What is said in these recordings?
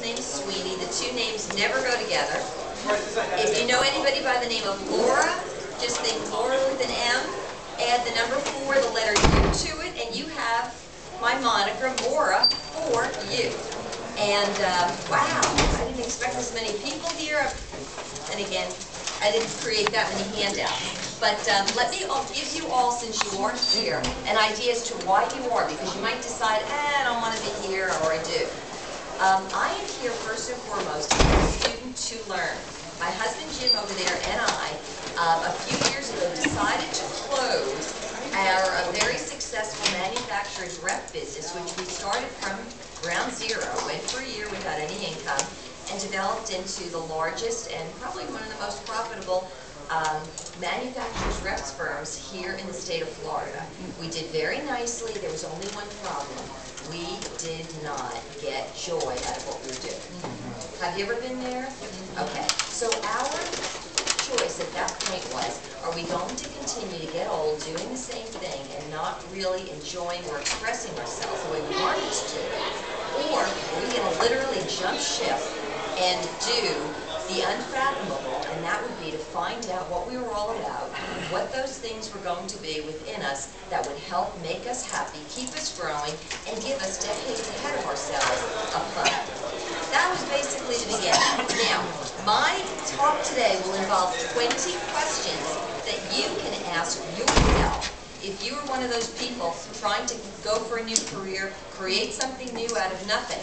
last name is Sweeney. The two names never go together. If you know anybody by the name of Maura, just think Maura with an M, add the number 4, the letter U to it, and you have my moniker, Maura4u. And wow, I didn't expect this many people here. And again, I didn't create that many handouts. But let me give you all, since you are here, an idea as to why you are, because you might decide, I don't want to be here, or I do. I am here first and foremost as a student to learn. My husband Jim over there and I, a few years ago, decided to close our very successful manufacturer's rep business, which we started from ground zero, went for a year without any income, and developed into the largest and probably one of the most profitable manufacturer's reps firms here in the state of Florida. We did very nicely. There was only one problem. We did not get joy out of what we were doing. Have you ever been there? Okay. So our choice at that point was, are we going to continue to get old doing the same thing and not really enjoying or expressing ourselves the way we wanted to do? Or are we going to literally jump ship and do the unfathomable, and that would be to find out what we were all about, what those things were going to be within us that would help make us happy, keep us growing, and give us decades ahead of ourselves of fun. That was basically the beginning. Now, my talk today will involve 20 questions that you can ask yourself. If you are one of those people trying to go for a new career, create something new out of nothing,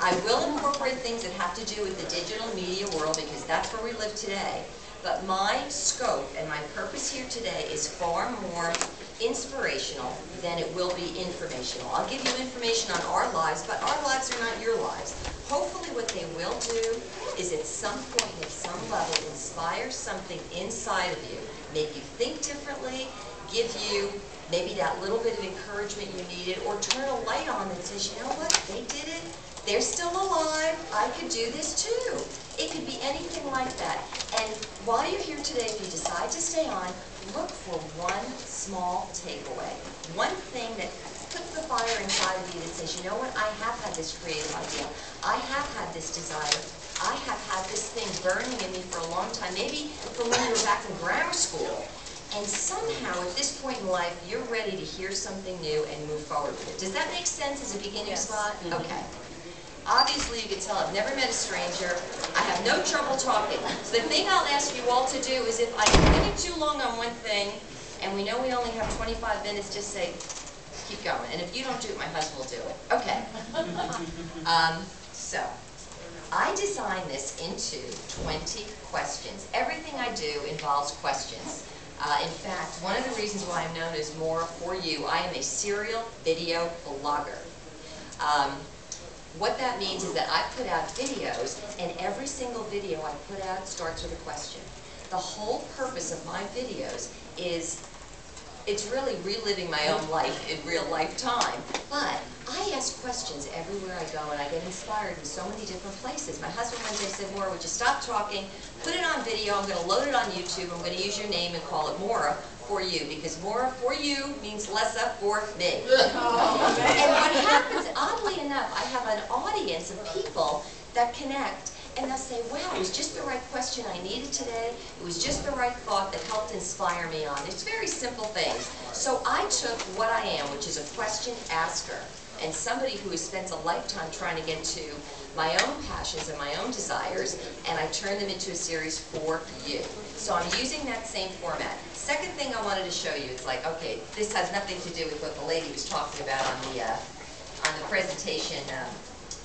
I will incorporate things that have to do with the digital media world because that's where we live today. But my scope and my purpose here today is far more inspirational than it will be informational. I'll give you information on our lives, but our lives are not your lives. Hopefully what they will do is at some point, at some level, inspire something inside of you, make you think differently, give you maybe that little bit of encouragement you needed, or turn a light on that says, you know what, they did it. They're still alive. I could do this too. It could be anything like that. And while you're here today, if you decide to stay on, look for one small takeaway. One thing that puts the fire inside of you that says, you know what, I have had this creative idea. I have had this desire. I have had this thing burning in me for a long time, maybe from when you were back in grammar school. And somehow, at this point in life, you're ready to hear something new and move forward with it. Does that make sense as a beginning spot? Okay. Obviously, you can tell I've never met a stranger. I have no trouble talking. So the thing I'll ask you all to do is if I get it too long on one thing, and we know we only have 25 minutes, just say, keep going. And if you don't do it, my husband will do it. Okay. So, I designed this into 20 questions. Everything I do involves questions. In fact, one of the reasons why I'm known as Maura4u, I am a serial video blogger. What that means is that I put out videos, and every single video I put out starts with a question. The whole purpose of my videos is, it's really reliving my own life in real life time, but I ask questions everywhere I go, and I get inspired in so many different places. My husband one day said, Maura, would you stop talking, put it on video, I'm going to load it on YouTube, I'm going to use your name and call it Maura4u, because Maura4u means Lessa for me. And what happens, oddly enough, I have an audience of people that connect, and they'll say, wow, it was just the right question I needed today. It was just the right thought that helped inspire me on. It's very simple things. So I took what I am, which is a question asker, and somebody who has spent a lifetime trying to get to my own passions and my own desires, and I turned them into a series for you. So I'm using that same format. Second thing I wanted to show you, it's like, okay, this has nothing to do with what the lady was talking about on the presentation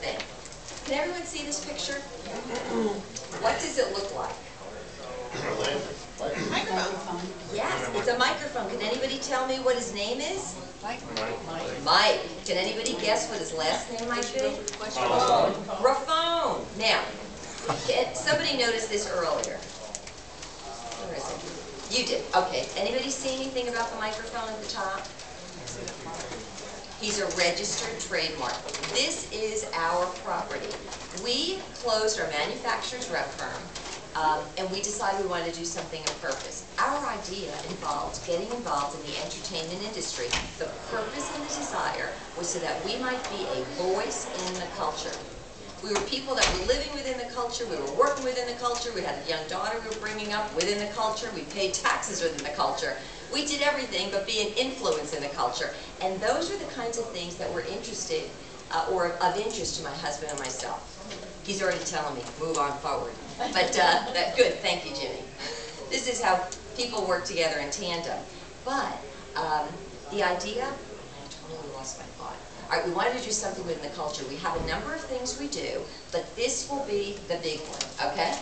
thing. Can everyone see this picture? What does it look like? Microphone. Yes, it's a microphone. Can anybody tell me what his name is? Mike. Mike. Can anybody guess what his last name might be? Raphone. Now, somebody noticed this earlier. Where is it? You did. Okay. Anybody see anything about the microphone at the top? He's a registered trademark. This is our property. We closed our manufacturer's rep firm, and we decided we wanted to do something of purpose. Our idea involved getting involved in the entertainment industry. The purpose and the desire was so that we might be a voice in the culture. We were people that were living within the culture, we were working within the culture, we had a young daughter we were bringing up within the culture, we paid taxes within the culture. We did everything but be an influence in the culture. And those are the kinds of things that were interested, or of interest to my husband and myself. He's already telling me, move on forward. But good, thank you, Jimmy. This is how people work together in tandem. But the idea, I totally lost my thought. All right, we wanted to do something within the culture. We have a number of things we do, but this will be the big one, okay?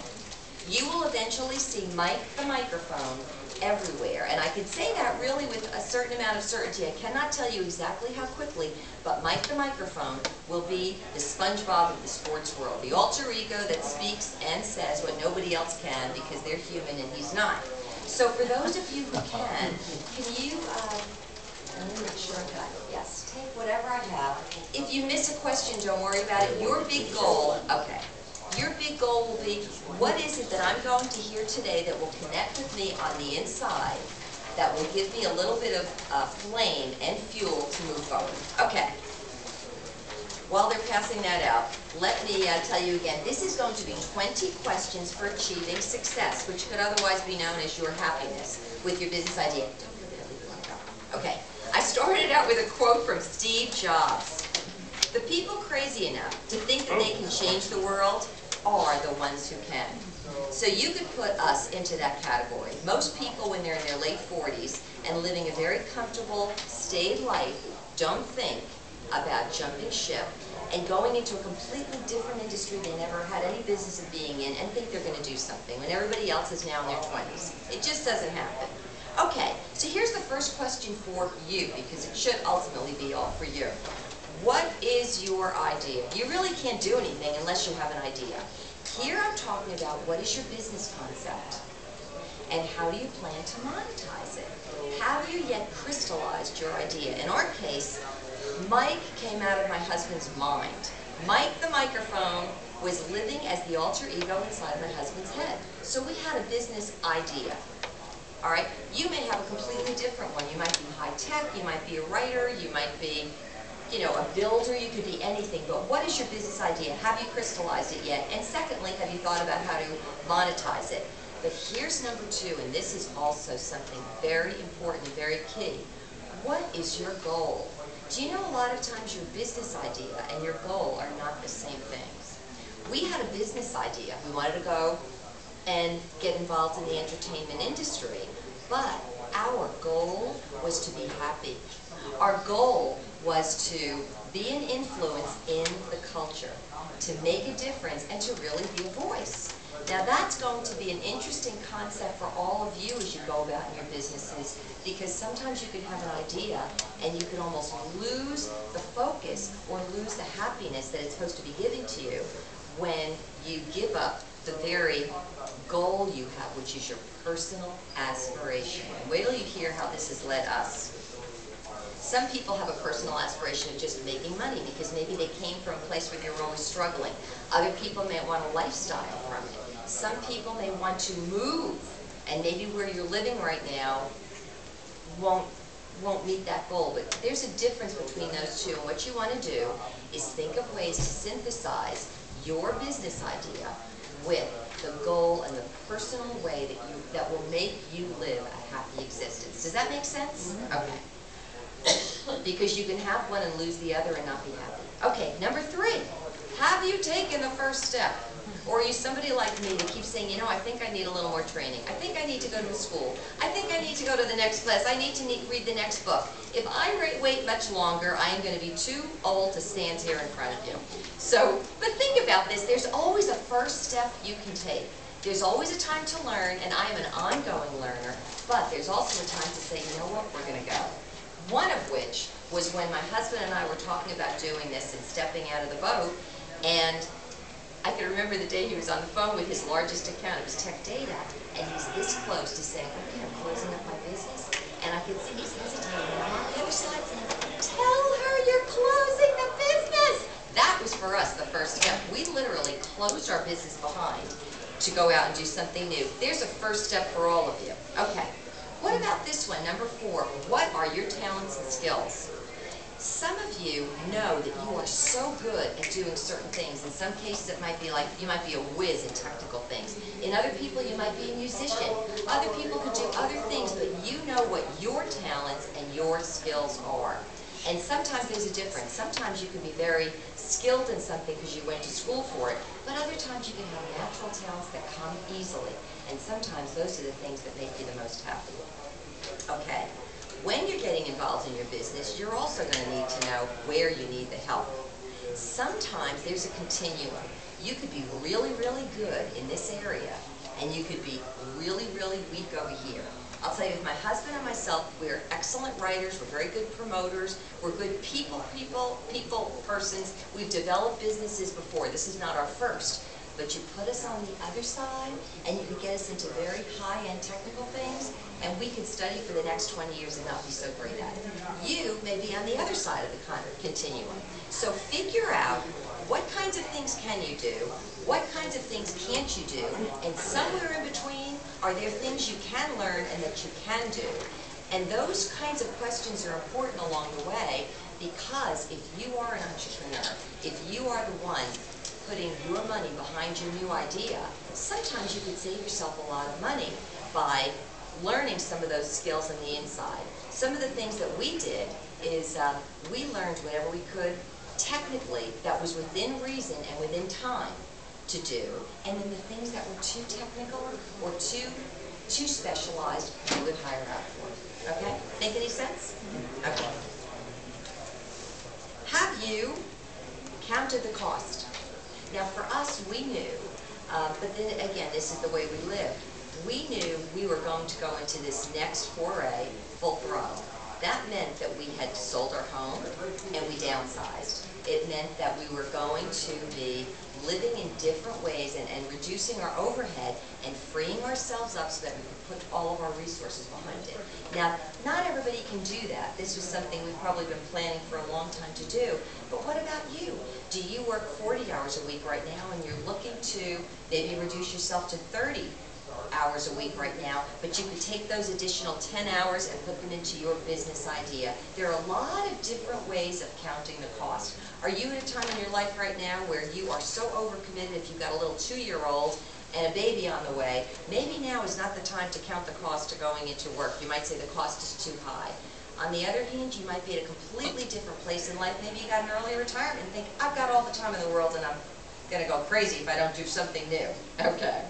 You will eventually see Mike the microphone everywhere. And I can say that really with a certain amount of certainty. I cannot tell you exactly how quickly, but Mike the microphone will be the SpongeBob of the sports world. The alter ego that speaks and says what nobody else can because they're human and he's not. So for those of you who can you, let me make sure I got it. Yes, take whatever I have. If you miss a question, don't worry about it. Your big goal, okay. Your big goal will be, what is it that I'm going to hear today that will connect with me on the inside, that will give me a little bit of flame and fuel to move forward? Okay. While they're passing that out, let me tell you again, this is going to be 20 questions for achieving success, which could otherwise be known as your happiness with your business idea. Okay. I started out with a quote from Steve Jobs. The people crazy enough to think that they can change the world are the ones who can. So you could put us into that category. Most people, when they're in their late 40s and living a very comfortable, staid life, don't think about jumping ship and going into a completely different industry they never had any business of being in and think they're going to do something when everybody else is now in their 20s. It just doesn't happen. Okay, so here's the first question for you, because it should ultimately be all for you. What is your idea? You really can't do anything unless you have an idea. Here I'm talking about what is your business concept and how do you plan to monetize it? Have you yet crystallized your idea? In our case, Mike came out of my husband's mind. Mike the microphone was living as the alter ego inside my husband's head. So we had a business idea. All right, you may have a completely different one. You might be high tech, you might be a writer, you might be, a builder, you could be anything. But what is your business idea? Have you crystallized it yet? And secondly, have you thought about how to monetize it? But here's number two, and this is also something very important and very key. What is your goal? Do you know a lot of times your business idea and your goal are not the same things? We had a business idea. We wanted to go and get involved in the entertainment industry. But our goal was to be happy. Our goal was to be an influence in the culture, to make a difference, and to really be a voice. Now that's going to be an interesting concept for all of you as you go about in your businesses, because sometimes you could have an idea and you could almost lose the focus or lose the happiness that it's supposed to be giving to you when you give up the very goal you have, which is your personal aspiration. And wait till you hear how this has led us. Some people have a personal aspiration of just making money because maybe they came from a place where they were always struggling. Other people may want a lifestyle from it. Some people may want to move, and maybe where you're living right now won't meet that goal. But there's a difference between those two, and what you want to do is think of ways to synthesize your business idea with the goal and the personal way that will make you live a happy existence. Does that make sense? Okay. Because you can have one and lose the other and not be happy. Okay, number three. Have you taken the first step? Or are you somebody like me that keeps saying, I think I need a little more training. I think I need to go to school. I think I need to go to the next class. I need to read the next book. If I wait much longer, I am going to be too old to stand here in front of you. So, but think about this. There's always a first step you can take. There's always a time to learn, and I am an ongoing learner, but there's also a time to say, you know what, we're going to go. One of which was when my husband and I were talking about doing this and stepping out of the boat, and I can remember the day he was on the phone with his largest account. It was Tech Data, and he's this close to saying, okay, I'm closing up my business. And I could see he's hesitating, and on the other side saying, tell her you're closing the business. That was for us the first step. We literally closed our business behind to go out and do something new. There's a first step for all of you. Okay. What about this one, number 4? What are your talents and skills? Some of you know that you are so good at doing certain things. In some cases it might be like you might be a whiz in technical things. In other people you might be a musician. Other people could do other things, but you know what your talents and your skills are. And sometimes there's a difference. Sometimes you can be very skilled in something because you went to school for it, but other times you can have natural talents that come easily. And sometimes those are the things that make you the most happy. Okay. When you're getting involved in your business, you're also going to need to know where you need the help. Sometimes there's a continuum. You could be really, really good in this area, and you could be really, really weak over here. I'll tell you, with my husband and myself, we're excellent writers, we're very good promoters, we're good people persons. We've developed businesses before. This is not our first. But you put us on the other side, and you could get us into very high-end technical things, and we could study for the next 20 years and not be so great at it. You may be on the other side of the continuum. So figure out what kinds of things can you do, what kinds of things can't you do, and somewhere in between, are there things you can learn and that you can do? And those kinds of questions are important along the way, because if you are an entrepreneur, if you are the one putting your money behind your new idea, sometimes you could save yourself a lot of money by learning some of those skills on the inside. Some of the things that we did is we learned whatever we could technically that was within reason and within time to do, and then the things that were too technical or too specialized, we would hire out for. Okay? Make any sense? Okay. Have you counted the cost? Now for us, we knew, but then again, this is the way we lived. We knew we were going to go into this next foray full throttle. That meant that we had sold our home and we downsized. It meant that we were going to be living in different ways and reducing our overhead and freeing ourselves up so that we could put all of our resources behind it. Now, not everybody can do that. This was something we've probably been planning for a long time to do. But what about you? Do you work 40 hours a week right now and you're looking to maybe reduce yourself to 30 hours a week right now, but you could take those additional 10 hours and put them into your business idea? There are a lot of different ways of counting the cost. Are you at a time in your life right now where you are so overcommitted, if you've got a little 2-year-old and a baby on the way, maybe now is not the time to count the cost of going into work. You might say the cost is too high. On the other hand, you might be at a completely different place in life. Maybe you got an early retirement and think, I've got all the time in the world and I'm going to go crazy if I don't do something new. Okay.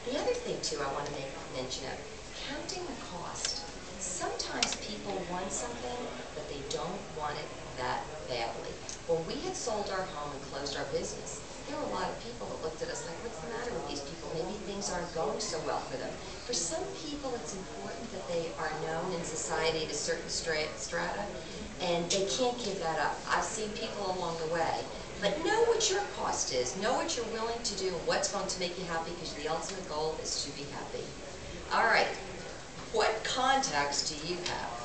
The other thing, too, I want to make mention of, counting the cost. Sometimes people want something, but they don't want it that badly. When we had sold our home and closed our business, there were a lot of people that looked at us like, what's the matter with these people? Maybe things aren't going so well for them. For some people, it's important that they are known in society at a certain strata, and they can't give that up. I've seen people along the way. But know what your cost is. Know what you're willing to do and what's going to make you happy, because the ultimate goal is to be happy. All right. What contacts do you have?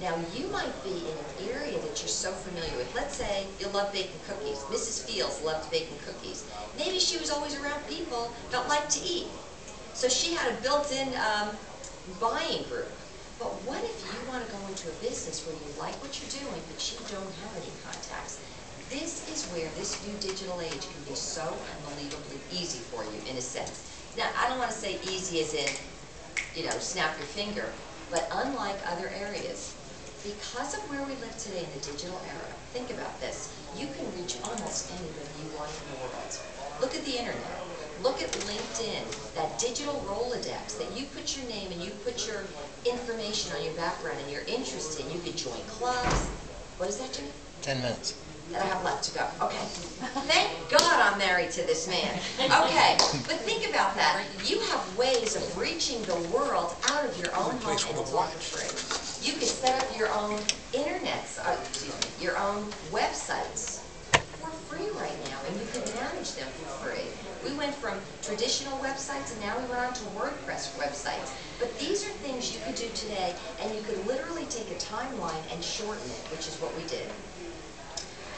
Now, you might be in an area that you're so familiar with. Let's say you love baking cookies. Mrs. Fields loved baking cookies. Maybe she was always around people that liked to eat. So she had a built-in buying group. But what if you want to go into a business where you like what you're doing, but you don't have any contacts? This is where this new digital age can be so unbelievably easy for you, in a sense. Now, I don't want to say easy as in, you know, snap your finger, but unlike other areas, because of where we live today in the digital era, think about this. You can reach almost anybody you want in the world. Look at the internet. Look at LinkedIn, that digital Rolodex that you put your name and you put your information on your background and your interest in. You could join clubs. What is that, Jimmy? 10 minutes. That I have left to go. Okay. Thank God I'm married to this man. Okay. But think about that. You have ways of reaching the world out of your own home, and it's all for free. You could set up your own your own websites for free right now, and you can manage them for free. We went from traditional websites, and now we went on to WordPress websites. But these are things you could do today, and you could literally take a timeline and shorten it, which is what we did.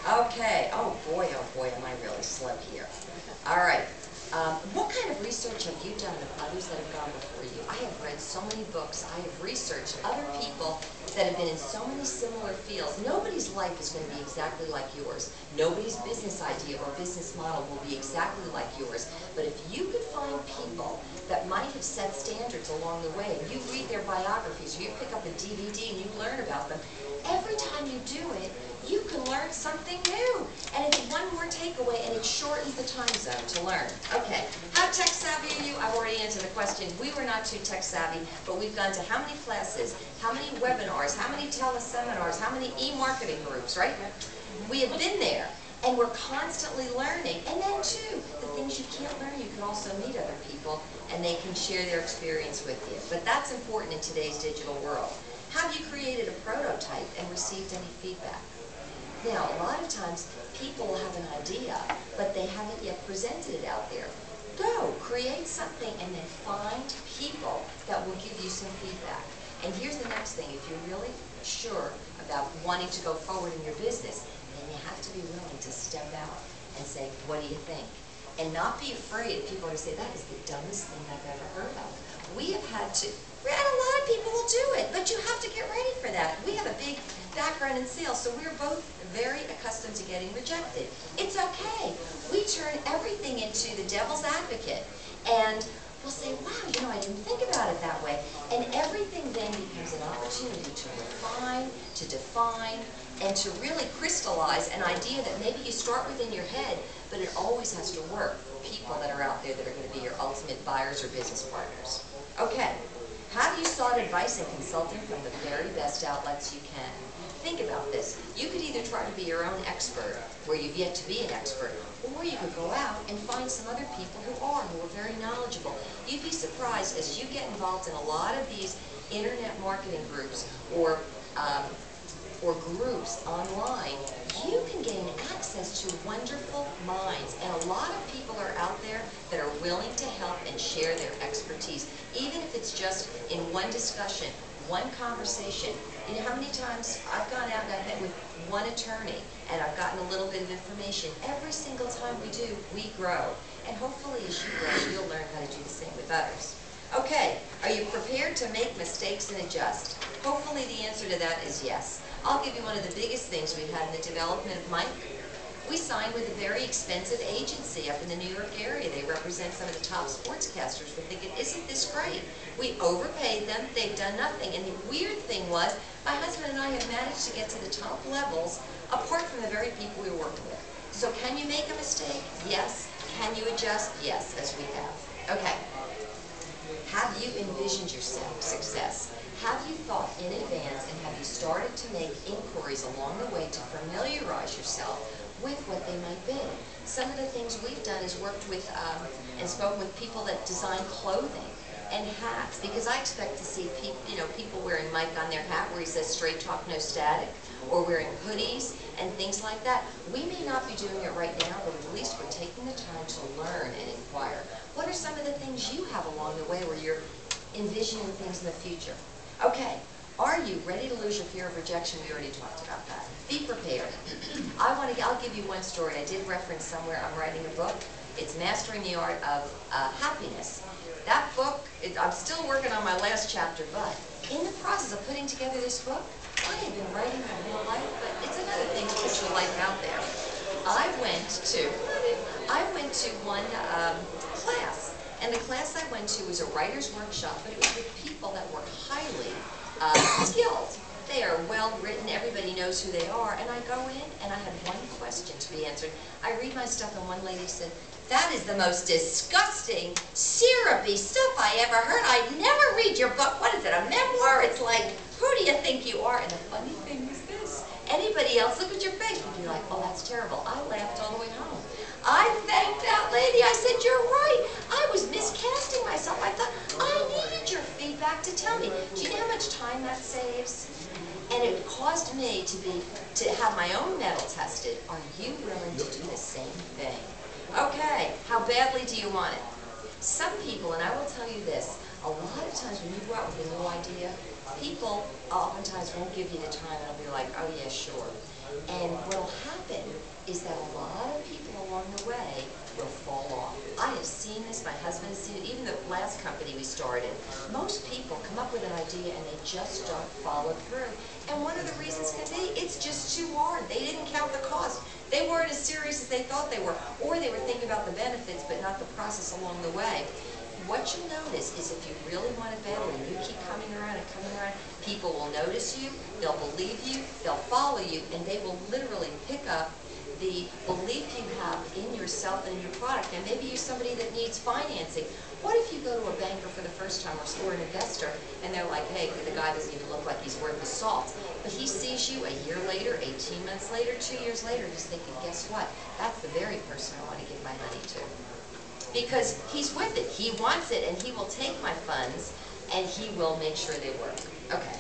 Okay, oh boy, am I really slow here. All right, What kind of research have you done of others that have gone before you? I have read so many books. I have researched other people that have been in so many similar fields. Nobody's life is going to be exactly like yours. Nobody's business idea or business model will be exactly like yours. But if you could find people that might have set standards along the way, and you read their biographies, or you pick up a DVD and you learn about them, every time you do it, you can learn something new. And it's one more takeaway, and it shortens the time zone to learn. Okay, how tech savvy are you? I've already answered the question. We were not too tech savvy, but we've gone to how many classes, how many webinars, how many teleseminars, how many e-marketing groups, right? We have been there, and we're constantly learning. And then, too, the things you can't learn, you can also meet other people, and they can share their experience with you. But that's important in today's digital world. Have you created a prototype and received any feedback? Now, a lot of times, people have an idea, but they haven't yet presented it out there. Go, create something, and then find people that will give you some feedback. And here's the next thing. If you're really sure about wanting to go forward in your business, then you have to be willing to step out and say, what do you think? And not be afraid if people are going to say, that is the dumbest thing I've ever heard of. We have had a lot of people will do it, but you have to get ready for that. We have a big background in sales, so we're both very accustomed to getting rejected. It's okay. We turn everything into the devil's advocate, and we'll say, wow, you know, I didn't think about it that way. And everything then becomes an opportunity to refine, to define, and to really crystallize an idea that maybe you start within your head, but it always has to work for people that are out there that are going to be your ultimate buyers or business partners. Okay. Have you sought advice and consulting from the very best outlets you can? Think about this. You could either try to be your own expert, where you've yet to be an expert, or you could go out and find some other people who are very knowledgeable. You'd be surprised as you get involved in a lot of these internet marketing groups or groups online, you can gain access to wonderful minds. And a lot of people are out there that are willing to help and share their expertise, even if it's just in one discussion, one conversation. You know how many times I've gone out and I've met with one attorney and I've gotten a little bit of information. Every single time we do, we grow. And hopefully as you grow, you'll learn how to do the same with others. Okay, are you prepared to make mistakes and adjust? Hopefully the answer to that is yes. I'll give you one of the biggest things we've had in the development of Mike. We signed with a very expensive agency up in the New York area. They represent some of the top sportscasters. We're thinking, isn't this great? We overpaid them. They've done nothing. And the weird thing was, my husband and I have managed to get to the top levels apart from the very people we were working with. So can you make a mistake? Yes. Can you adjust? Yes, as we have. Okay. Have you envisioned your success? Have you thought in advance, and have you started to make inquiries along the way to familiarize yourself with what they might be? Some of the things we've done is worked with and spoken with people that design clothing and hats, because I expect to see people wearing Mike on their hat where he says straight talk, no static, or wearing hoodies and things like that. We may not be doing it right now, but at least we're taking the time to learn and inquire. What are some of the things you have along the way where you're envisioning things in the future? Okay, are you ready to lose your fear of rejection? We already talked about that. Be prepared. I'll give you one story. I did reference somewhere I'm writing a book. It's Mastering the Art of Happiness. That book, I'm still working on my last chapter, but in the process of putting together this book, I have been writing my whole life, but it's another thing to put your life out there. I went to one class, and the class I went to was a writer's workshop, but it was with people that were highly skilled. They are well written, everybody knows who they are, and I go in and I had one question to be answered. I read my stuff and one lady said, "That is the most disgusting, syrupy stuff I ever heard. I'd never read your book. What is it, a memoir?" It's like, who do you think you are? And the funny thing is this, anybody else look at your face and be like, oh, that's terrible. I laughed all the way home. I thanked that lady. I said, you're right. I was miscasting myself. I thought, I needed your feedback to tell me. Do you know how much time that saves? And it caused me to have my own metal tested. Are you willing to do the same thing? Okay, how badly do you want it? Some people, and I will tell you this, a lot of times when you go out with a new idea, people oftentimes won't give you the time and they'll be like, oh yeah, sure. And what will happen is that a lot of people along the way will fall off. I have seen this, my husband has seen it, even the last company we started. Most people come up with an idea and they just don't follow through. And one of the reasons can be, it's just too hard. They didn't count the cost. They weren't as serious as they thought they were. Or they were thinking about the benefits, but not the process along the way. What you'll notice is if you really want it better and you keep coming around and coming around, people will notice you, they'll believe you, they'll follow you, and they will literally pick up the belief you have in yourself and in your product. And maybe you're somebody that needs financing. What if you go to a banker for the first time or an investor and they're like, hey, the guy doesn't even look like he's worth the salt. But he sees you a year later, 18 months later, 2 years later, he's thinking, guess what? That's the very person I want to give my money to. Because he's with it, he wants it, and he will take my funds and he will make sure they work. Okay.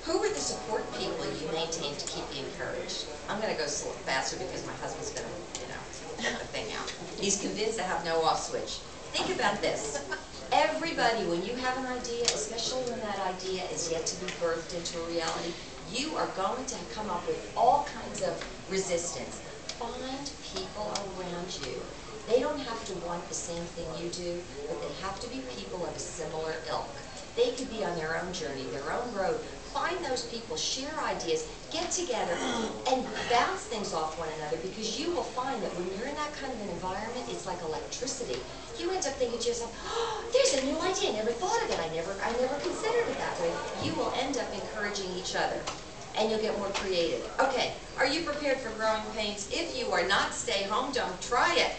Who are the support people you maintain to keep you encouraged? I'm going to go a little faster because my husband's going to, get the thing out. He's convinced I have no off switch. Think about this. Everybody, when you have an idea, especially when that idea is yet to be birthed into a reality, you are going to come up with all kinds of resistance. Find people around you. They don't have to want the same thing you do, but they have to be people of a similar ilk. They could be on their own journey, their own road. Find those people, share ideas, get together, and bounce things off one another, because you will find that when you're in that kind of an environment, it's like electricity. You end up thinking to yourself, oh, there's a new idea, I never thought of it, I never considered it that way. You will end up encouraging each other, and you'll get more creative. Okay, are you prepared for growing pains? If you are not, stay home, don't try it.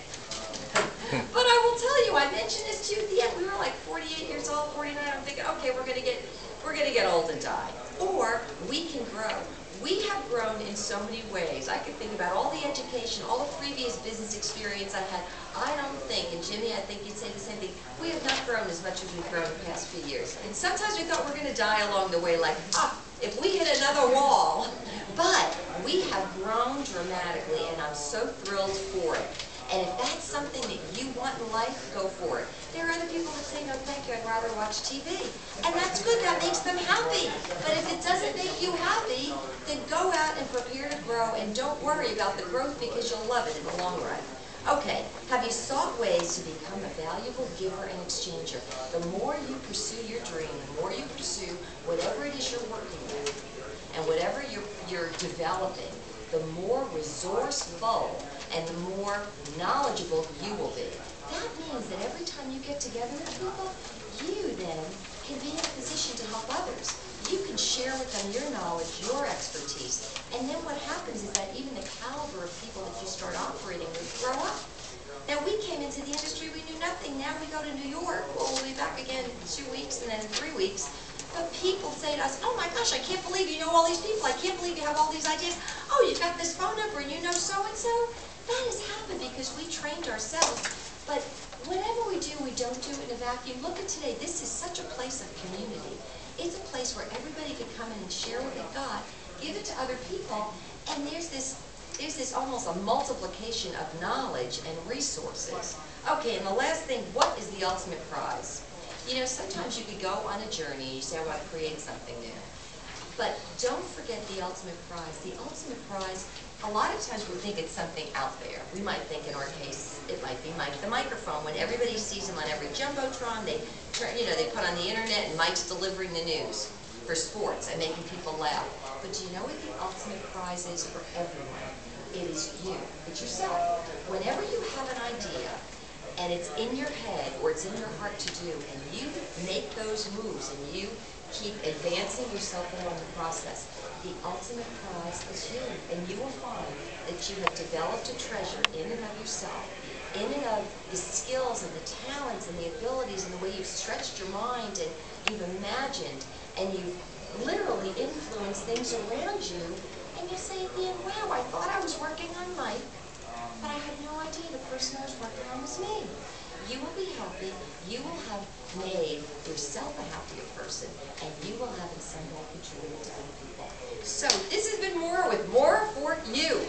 But I will tell you, I mentioned this to you at the end. We were like 48 years old, 49. I'm thinking, okay, we're gonna get old and die, or we can grow. We have grown in so many ways. I could think about all the education, all the previous business experience I had. I don't think, and Jimmy, I think you'd say the same thing. We have not grown as much as we've grown the past few years. And sometimes we thought we're going to die along the way, like, if we hit another wall. But we have grown dramatically, and I'm so thrilled for it. And if that's something that you want in life, go for it. There are other people that say, no thank you, I'd rather watch TV. And that's good, that makes them happy. But if it doesn't make you happy, then go out and prepare to grow, and don't worry about the growth, because you'll love it in the long run. Okay, have you sought ways to become a valuable giver and exchanger? The more you pursue your dream, the more you pursue whatever it is you're working with, and whatever you're developing, the more resourceful and the more knowledgeable you will be. That means that every time you get together with people, you then can be in a position to help others. You can share with them your knowledge, your expertise, and then what happens is that even the caliber of people that you start operating with grow up. Now, we came into the industry, we knew nothing. Now we go to New York. Well, we'll be back again in 2 weeks and then in 3 weeks. But people say to us, oh my gosh, I can't believe you know all these people. I can't believe you have all these ideas. Oh, you've got this phone number and you know so-and-so. That has happened because we trained ourselves. But whatever we do, we don't do it in a vacuum. Look at today. This is such a place of community. It's a place where everybody can come in and share what they've got, give it to other people, and there's this almost a multiplication of knowledge and resources. Okay, and the last thing, what is the ultimate prize? You know, sometimes you could go on a journey and you say, I want to create something new. But don't forget the ultimate prize. The ultimate prize, a lot of times we think it's something out there. We might think, in our case, it might be Mike the microphone. When everybody sees him on every jumbotron, they put on the internet and Mike's delivering the news for sports and making people laugh. But do you know what the ultimate prize is for everyone? It is you. It's yourself. Whenever you have an idea and it's in your head or it's in your heart to do, and you make those moves and you keep advancing yourself along the process, the ultimate prize is you. And you will find that you have developed a treasure in and of yourself, in and of the skills and the talents and the abilities and the way you've stretched your mind and you've imagined and you've literally influenced things around you. And you say at the end, wow, I thought I was working on Mike, but I had no idea the person I was working on was me. You will be happy, you will have made yourself a happier person, and you will have in some way contributed to other people. So this has been Maura with Maura4u.